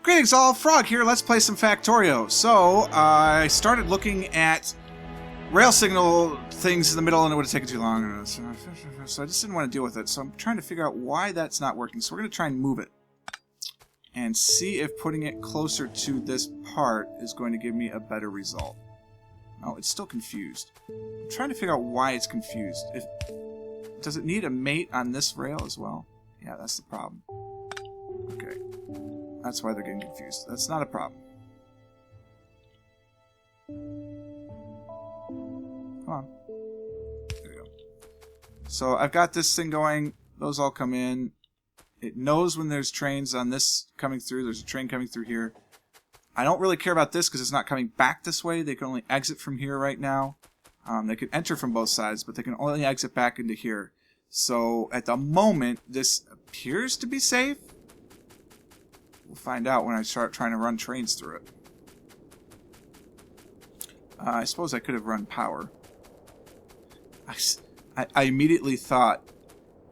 Greetings all, Frog here, let's play some Factorio. So, I started looking at rail signal things in the middle and it would have taken too long. So I just didn't want to deal with it. So I'm trying to figure out why that's not working. So we're going to try and move it. And see if putting it closer to this part is going to give me a better result. No, it's still confused. I'm trying to figure out why it's confused. Does it need a mate on this rail as well? Yeah, that's the problem. Okay. That's why they're getting confused. That's not a problem. Come on. There we go. So I've got this thing going. Those all come in. It knows when there's trains on this coming through. There's a train coming through here. I don't really care about this because it's not coming back this way. They can only exit from here right now. They can enter from both sides, but they can only exit back into here. So at the moment, this appears to be safe. We'll find out when I start trying to run trains through it. I suppose I could have run power. I immediately thought,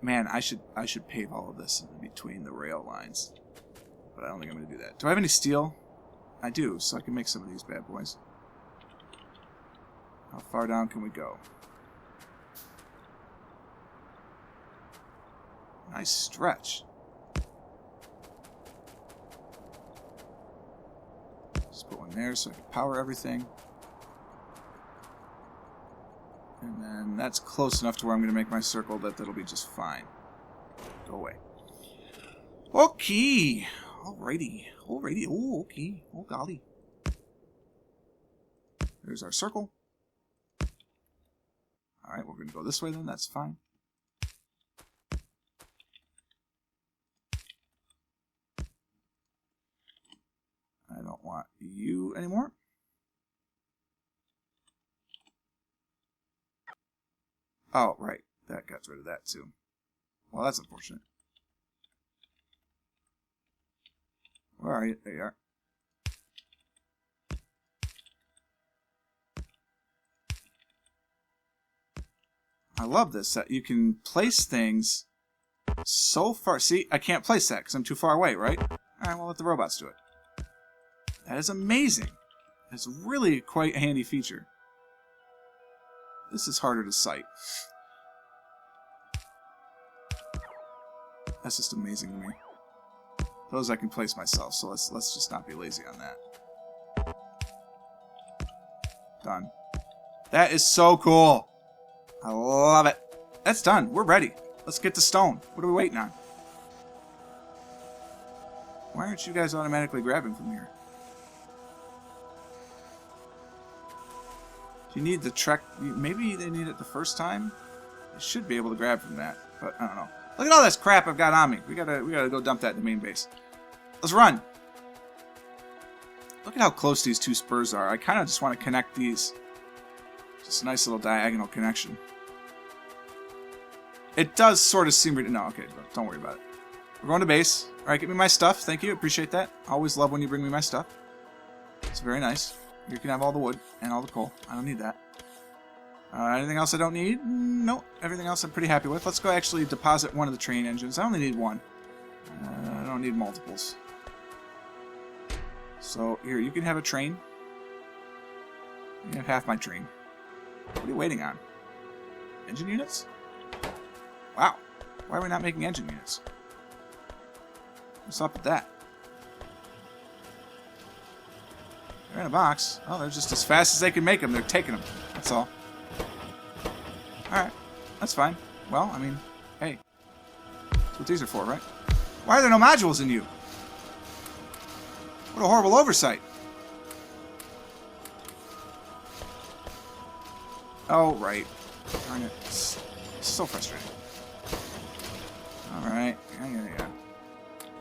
man, I should pave all of this in between the rail lines. But I don't think I'm going to do that. Do I have any steel? I do, so I can make some of these bad boys. How far down can we go? Nice stretch. Just put one there so I can power everything. And then that's close enough to where I'm going to make my circle that'll be just fine. Go away. Okay. Alrighty. Alrighty. Oh, okay. Oh, golly. There's our circle. Alright, we're going to go this way then. That's fine. I don't want you anymore. Oh, right. That got rid of that too. Well, that's unfortunate. Where are you? There you are. I love this, that you can place things so far. See, I can't place that because I'm too far away, right? Alright, we'll let the robots do it. That is amazing. It's really quite a handy feature. This is harder to sight. That's just amazing to me. Those I can place myself, so let's just not be lazy on that. Done. That is so cool. I love it. That's done. We're ready. Let's get to stone. What are we waiting on? Why aren't you guys automatically grabbing from here? Do you need the trek? Maybe they need it the first time? They should be able to grab from that, but I don't know. Look at all this crap I've got on me. We gotta go dump that in the main base. Let's run. Look at how close these two spurs are. I kind of just want to connect these. Just a nice little diagonal connection. It does sort of seem... No, okay, don't worry about it. We're going to base. Alright, get me my stuff. Thank you. Appreciate that. Always love when you bring me my stuff. It's very nice. You can have all the wood and all the coal. I don't need that. Anything else I don't need? Nope. Everything else I'm pretty happy with. Let's go actually deposit one of the train engines. I only need one. I don't need multiples. So, here, you can have a train. You can have half my train. What are you waiting on? Engine units? Wow. Why are we not making engine units? What's up with that? They're in a box. Oh, they're just as fast as they can make them. They're taking them. That's all. Alright. That's fine. Well, I mean, hey. That's what these are for, right? Why are there no modules in you? What a horrible oversight. Oh, right. Darn it. It's so frustrating. Alright. Yeah. I mean,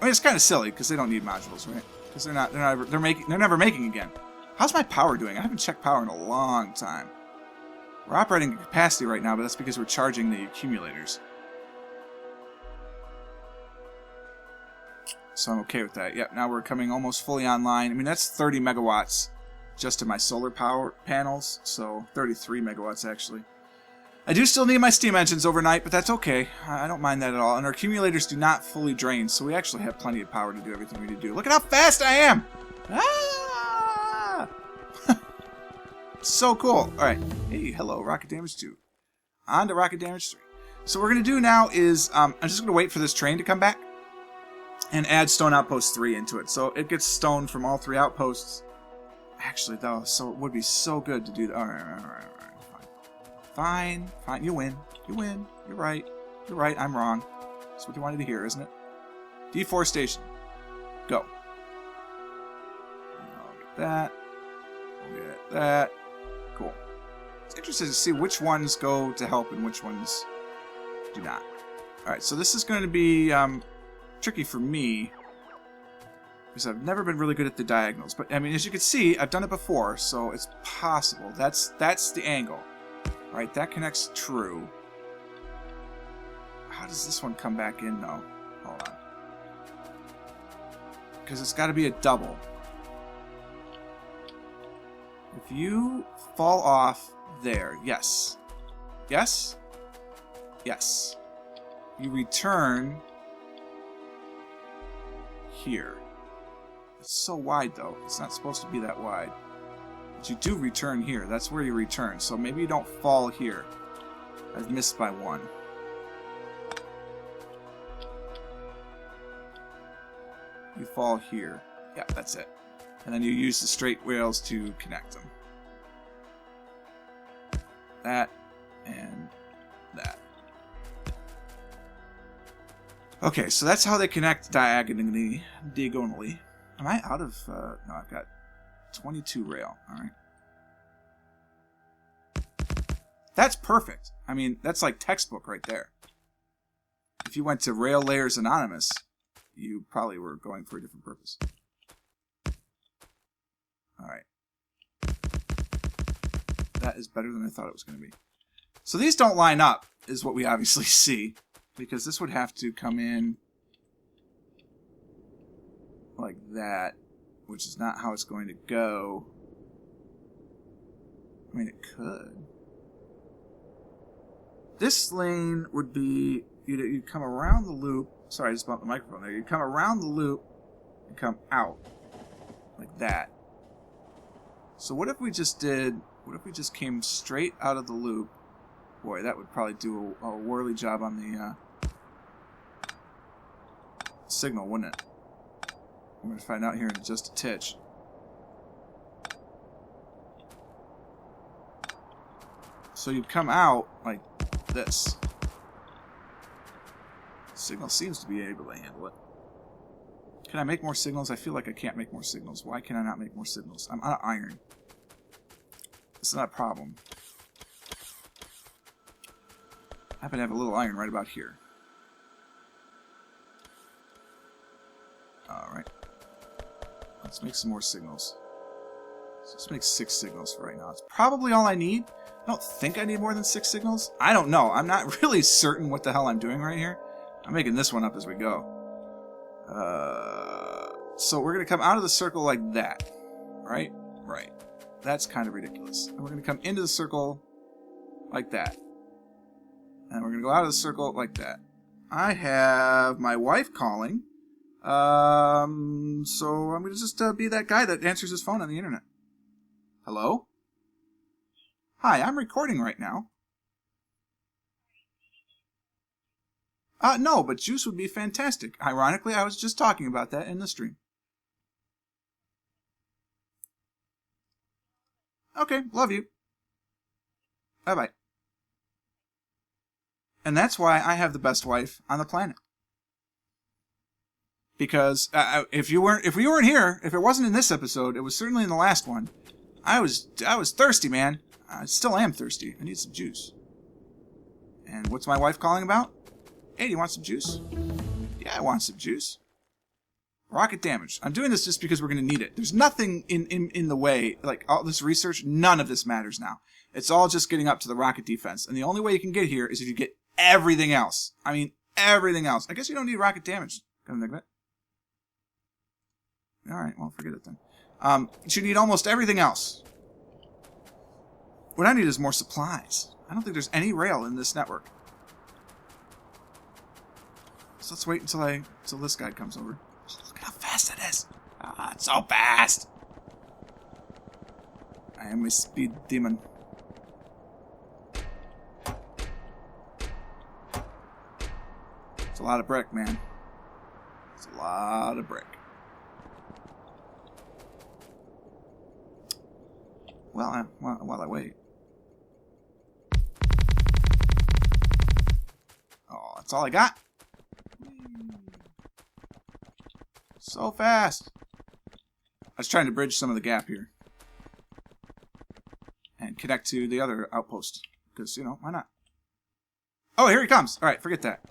it's kind of silly because they don't need modules, right? Because they're never making again. How's my power doing? I haven't checked power in a long time. We're operating at capacity right now, but that's because we're charging the accumulators. So I'm okay with that. Yep, now we're coming almost fully online. I mean, that's 30 megawatts just in my solar power panels, so 33 megawatts actually. I do still need my steam engines overnight, but that's okay. I don't mind that at all. And our accumulators do not fully drain, so we actually have plenty of power to do everything we need to do. Look at how fast I am! Ah! So cool. Alright. Hey, hello, rocket damage 2. On to rocket damage 3. So what we're going to do now is, I'm just going to wait for this train to come back and add stone outpost 3 into it. So it gets stone from all 3 outposts. Actually, though, so it would be so good to do that. Alright. Fine. Fine. You win. You win. You're right. You're right. I'm wrong. That's what you wanted to hear, isn't it? Deforestation. Go. I'll get that. We'll get that. Cool. It's interesting to see which ones go to help and which ones do not. Alright, so this is going to be tricky for me because I've never been really good at the diagonals. But, I mean, as you can see, I've done it before, so it's possible. That's the angle. Alright, that connects true. How does this one come back in, though? Hold on. Because it's got to be a double. If you fall off there, yes. Yes? Yes. You return here. It's so wide, though. It's not supposed to be that wide. But you do return here. That's where you return. So maybe you don't fall here. I've missed by 1. You fall here. Yeah, that's it. And then you use the straight rails to connect them. That and that. Okay, so that's how they connect diagonally. Am I out of... no, I've got 22 rail. Alright. That's perfect. I mean, that's like textbook right there. If you went to Rail Layers Anonymous, you probably were going for a different purpose. Alright. That is better than I thought it was going to be. So these don't line up, is what we obviously see. Because this would have to come in like that, which is not how it's going to go. I mean, it could. This lane would be, you'd come around the loop. Sorry, I just bumped the microphone there. You'd come around the loop and come out like that. So what if we just came straight out of the loop? Boy, that would probably do a whirly job on the signal, wouldn't it? I'm going to find out here in just a titch. So you'd come out like this. Signal seems to be able to handle it. Can I make more signals? I feel like I can't make more signals. Why can I not make more signals? I'm out of iron. It's not a problem. I happen to have a little iron right about here. Alright. Let's make some more signals. Let's make 6 signals for right now. It's probably all I need. I don't think I need more than 6 signals. I don't know. I'm not really certain what the hell I'm doing right here. I'm making this one up as we go. So we're going to come out of the circle like that. Right? Right. That's kind of ridiculous. And we're going to come into the circle like that. And we're going to go out of the circle like that. I have my wife calling. So I'm going to just be that guy that answers his phone on the internet. Hello? Hi, I'm recording right now. No, but juice would be fantastic. Ironically, I was just talking about that in the stream. Okay, love you. Bye-bye. And that's why I have the best wife on the planet. Because if we weren't here, if it wasn't in this episode, it was certainly in the last one. I was thirsty, man. I still am thirsty. I need some juice. And what's my wife calling about? Hey, do you want some juice? Yeah, I want some juice. Rocket damage. I'm doing this just because we're going to need it. There's nothing in the way, like all this research, none of this matters now. It's all just getting up to the rocket defense. And the only way you can get here is if you get everything else. I mean, everything else. I guess you don't need rocket damage. Come think of it. Alright, well, forget it then. You need almost everything else. What I need is more supplies. I don't think there's any rail in this network. So let's wait until this guy comes over. Oh, look at how fast it is. Ah, it's so fast. I am a speed demon. It's a lot of brick, man. It's a lot of brick. Well, while I wait. Oh, that's all I got. So fast. I was trying to bridge some of the gap here. And connect to the other outpost. Because, you know, why not? Oh, here he comes. Alright, forget that.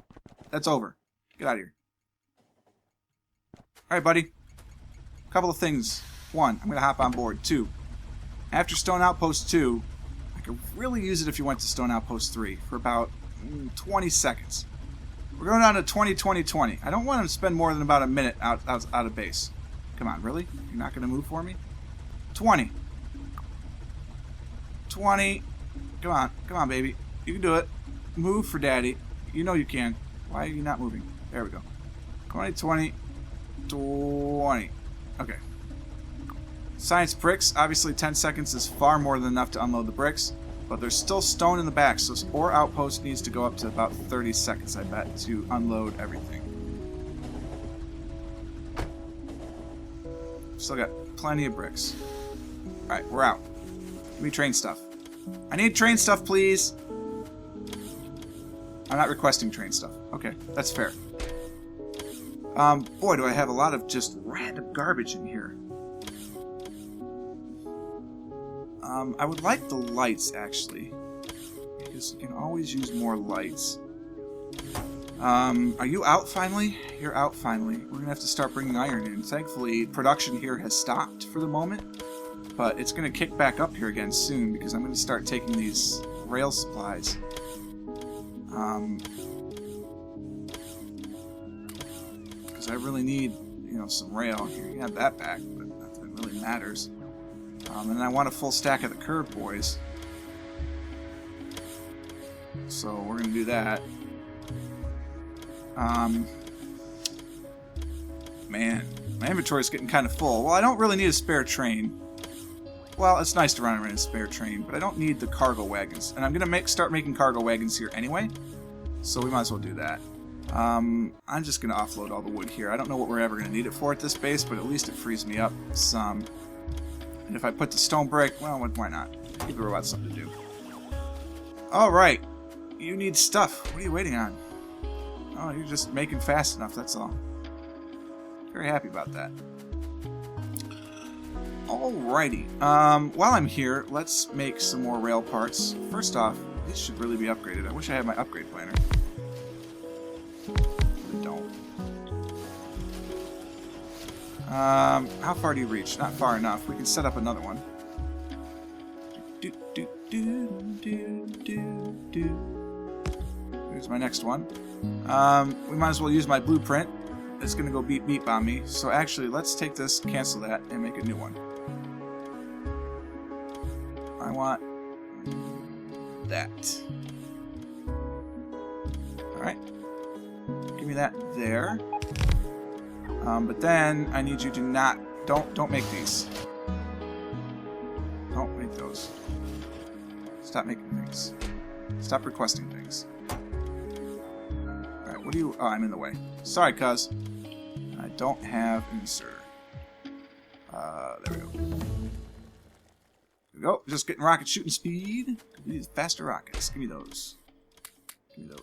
That's over. Get out of here. Alright, buddy. Couple of things. 1, I'm going to hop on board. 2, after Stone Outpost 2, I could really use it if you went to Stone Outpost 3 for about 20 seconds. We're going down to 20-20-20. I don't want to spend more than about a minute out of base. Come on, really? You're not going to move for me? 20. 20. Come on, baby. You can do it. Move for daddy. You know you can. Why are you not moving? There we go. 20-20-20. Okay. Science bricks. Obviously 10 seconds is far more than enough to unload the bricks, but there's still stone in the back, so ore outpost needs to go up to about 30 seconds, I bet, to unload everything. Still got plenty of bricks. Alright, we're out. Give me train stuff. I need train stuff, please. I'm not requesting train stuff. Okay, that's fair. Boy, do I have a lot of just random garbage in here. I would like the lights, actually. Because you can always use more lights. Are you out finally? You're out finally. We're going to have to start bringing iron in. Thankfully, production here has stopped for the moment. But it's going to kick back up here again soon because I'm going to start taking these rail supplies. Because I really need, you know, some rail. Here, you have that back, but nothing really matters. And I want a full stack of the curve boys. So we're going to do that. Man, my inventory is getting kind of full. Well, I don't really need a spare train. Well, it's nice to run around a spare train, but I don't need the cargo wagons. And I'm going to start making cargo wagons here anyway. So we might as well do that. I'm just going to offload all the wood here. I don't know what we're ever going to need it for at this base, but at least it frees me up some. And if I put the stone brick, well, why not? Give the robots something to do. Alright. You need stuff. What are you waiting on? Oh, you're just making fast enough, that's all. Very happy about that. Alrighty. While I'm here, let's make some more rail parts. First off, these should really be upgraded. I wish I had my upgrade planner. I don't. How far do you reach? Not far enough. We can set up another one. Here's my next one. We might as well use my blueprint. It's going to go beep beep on me. So actually, let's take this, cancel that, and make a new one. I want that. Alright. Give me that there. But then I need you to don't make these. Don't make those. Stop making things. Stop requesting things. Alright, what do you... Oh, I'm in the way. Sorry, cuz. I don't have insert. There we go. There we go. Just getting rocket shooting speed. These faster rockets. Give me those. Give me those.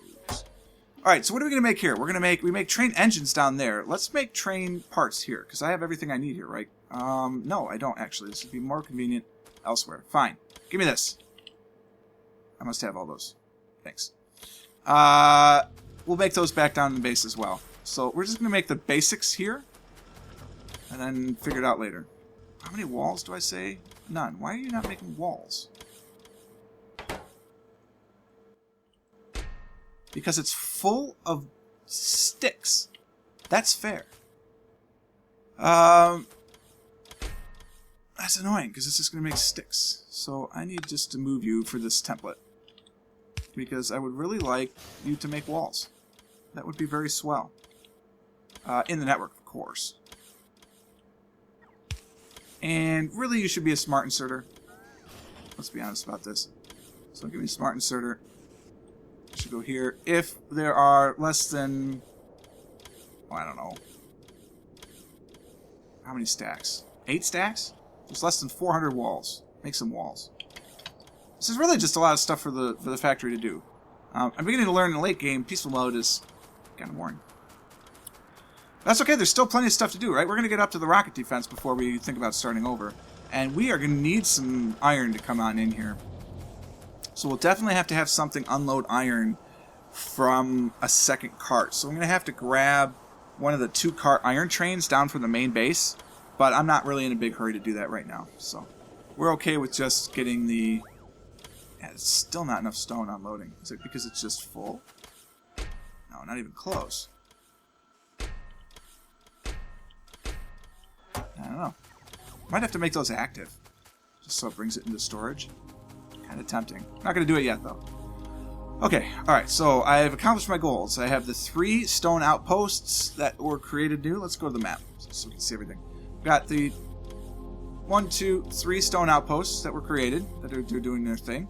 Alright, so what are we going to make here? We make train engines down there. Let's make train parts here, because I have everything I need here, right? No, I don't actually. This would be more convenient elsewhere. Fine. Give me this. I must have all those. Thanks. We'll make those back down in the base as well. So we're just going to make the basics here, and then figure it out later. How many walls do I say? None. Why are you not making walls? Because it's full of sticks. That's fair. That's annoying, because it's just going to make sticks. So I need just to move you for this template. because I would really like you to make walls. That would be very swell. In the network, of course. And really, you should be a smart inserter. Let's be honest about this. So give me a smart inserter. It should go here. If there are less than... Oh, I don't know. How many stacks? 8 stacks? There's less than 400 walls. Make some walls. This is really just a lot of stuff for the factory to do. I'm beginning to learn in the late game, peaceful mode is kind of boring. That's okay, there's still plenty of stuff to do, right? We're going to get up to the rocket defense before we think about starting over. And we are going to need some iron to come on in here. So we'll definitely have to have something unload iron from a second cart. So I'm going to have to grab one of the 2-cart iron trains down from the main base. But I'm not really in a big hurry to do that right now. So we're okay with just getting the... Yeah, it's still not enough stone unloading. Is it because it's just full? No, not even close. I don't know. Might have to make those active, just so it brings it into storage. Kind of tempting. Not going to do it yet, though. Okay, alright, so I've accomplished my goals. I have the 3 stone outposts that were created new. Let's go to the map, so we can see everything. We've got the 1, 2, 3 stone outposts that were created, that are doing their thing.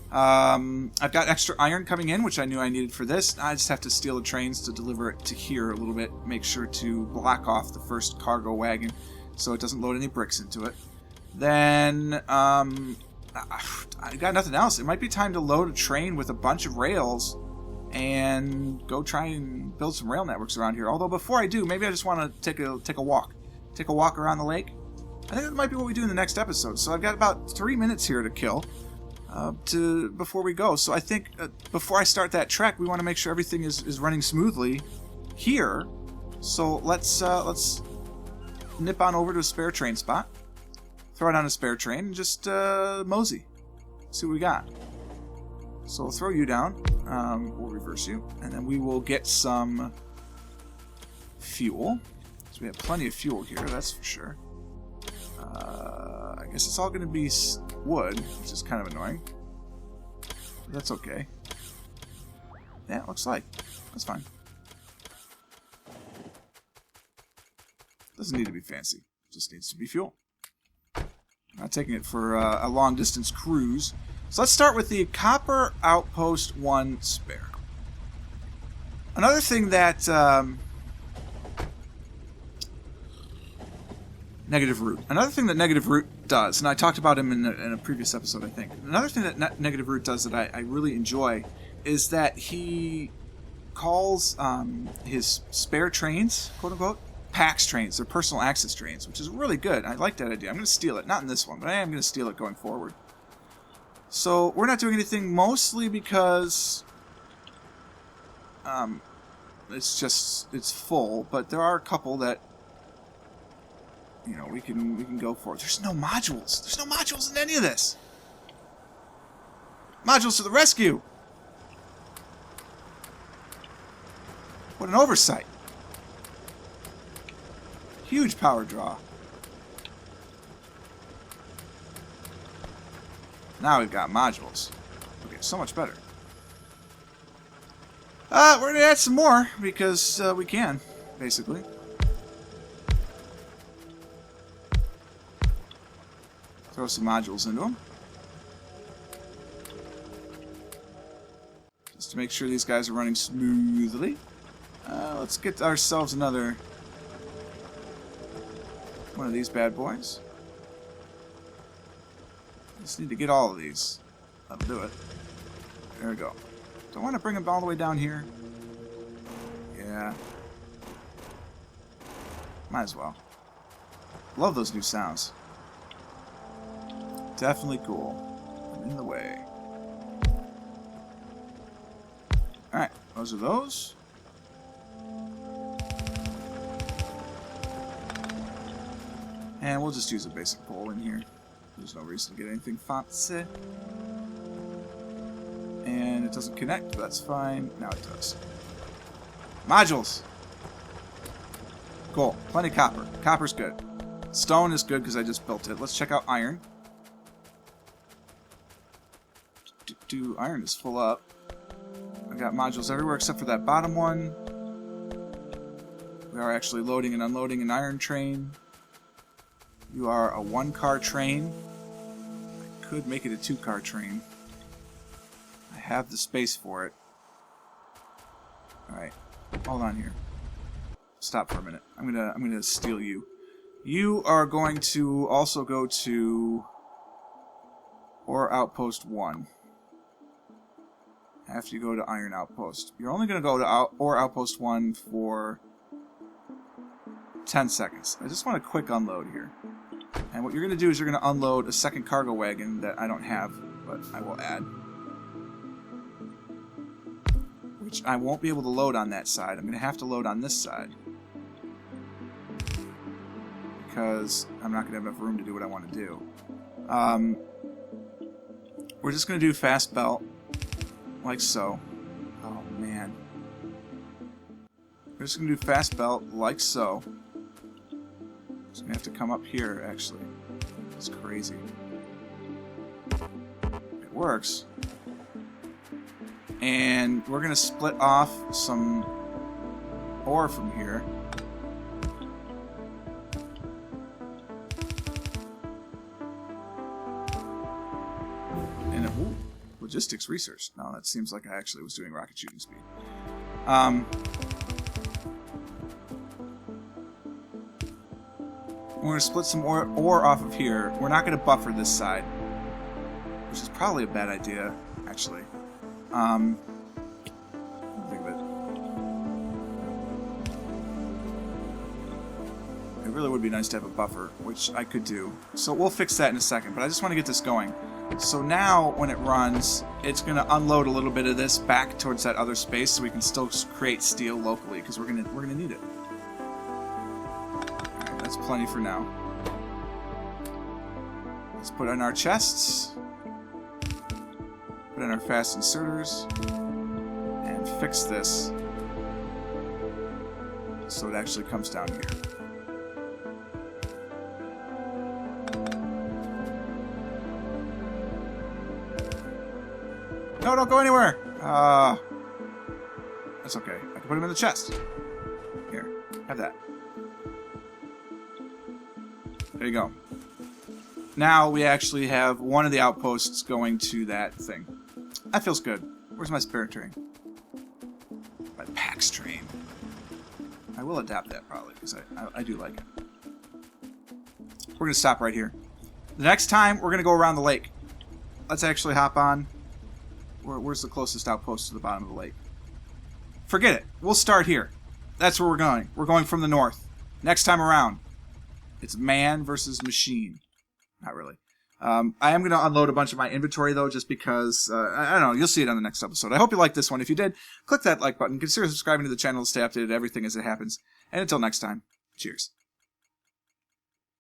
I've got extra iron coming in, which I knew I needed for this. I just have to steal the trains to deliver it to here a little bit. Make sure to block off the first cargo wagon so it doesn't load any bricks into it. Then, I got nothing else. It might be time to load a train with a bunch of rails and go try and build some rail networks around here. Although before I do, maybe I just want to take a walk. Take a walk around the lake. I think that might be what we do in the next episode. So I've got about 3 minutes here to kill before we go. So I think before I start that trek, we want to make sure everything is running smoothly here. So let's nip on over to a spare train spot. Throw it on a spare train and just mosey. See what we got. So we'll throw you down. We'll reverse you. And then we will get some fuel. So we have plenty of fuel here, that's for sure. I guess it's all going to be wood, which is kind of annoying. But that's okay. Yeah, it looks like. That's fine. Doesn't need to be fancy. Just needs to be fuel. Not taking it for a long-distance cruise. So let's start with the Copper Outpost 1 spare. Another thing that... Negative Root. Another thing that Negative Root does, and I talked about him in a previous episode, I think. Another thing that Negative Root does that I really enjoy is that he calls his spare trains, quote-unquote, PAX trains. They're personal access trains, which is really good. I like that idea. I'm going to steal it. Not in this one, but I am going to steal it going forward. So we're not doing anything mostly because it's full, but there are a couple that we can go for. There's no modules. There's no modules in any of this. Modules to the rescue. What an oversight. Huge power draw. Now we've got modules. Okay, so much better. We're going to add some more because we can, basically. Throw some modules into them. Just to make sure these guys are running smoothly. Let's get ourselves another one of these bad boys. Just need to get all of these. That'll do it. There we go. Don't want to bring them all the way down here. Yeah. Might as well. Love those new sounds. Definitely cool. I'm in the way. Alright, those are those. And we'll just use a basic pole in here. There's no reason to get anything fancy. And it doesn't connect, but that's fine. Now it does. Modules! Cool. Plenty of copper. Copper's good. Stone is good because I just built it. Let's check out iron. Iron is full up. I got modules everywhere except for that bottom one. We are actually loading and unloading an iron train. You are a 1-car train. I could make it a 2-car train. I have the space for it. Alright, hold on here. Stop for a minute. I'm gonna steal you. You are going to also go to Ore Outpost 1. After you go to Iron Outpost. You're only going to go to Ore Outpost 1 for 10 seconds. I just want a quick unload here. And what you're going to do is you're going to unload a second cargo wagon that I don't have, but I will add. Which I won't be able to load on that side. I'm going to have to load on this side. Because I'm not going to have enough room to do what I want to do. We're just going to do fast belt. Like so. Oh, man. We're just going to do fast belt like so. Just going to have to come up here, actually. It's crazy. It works. And we're going to split off some ore from here. And it, ooh, logistics research. No, that seems like I actually was doing rocket shooting speed. We're going to split some ore off of here. We're not going to buffer this side, which is probably a bad idea, actually. Think of it. It really would be nice to have a buffer, which I could do. So we'll fix that in a second, but I just want to get this going. So now, when it runs, it's going to unload a little bit of this back towards that other space, so we can still create steel locally, because we're gonna need it. Alright, that's plenty for now. Let's put in our chests, put in our fast inserters, and fix this so it actually comes down here. No, don't go anywhere! That's okay. I can put him in the chest. Here, have that. There you go. Now we actually have one of the outposts going to that thing. That feels good. Where's my spare train? My PAX train. I will adapt that probably, because I do like it. We're going to stop right here. The next time, we're going to go around the lake. Let's actually hop on. Where's the closest outpost to the bottom of the lake? Forget it. We'll start here. That's where we're going. We're going from the north. Next time around, it's man versus machine. Not really. I am going to unload a bunch of my inventory, though, just because, I don't know, you'll see it on the next episode. I hope you liked this one. If you did, click that like button. Consider subscribing to the channel to stay updated everything as it happens. And until next time, cheers.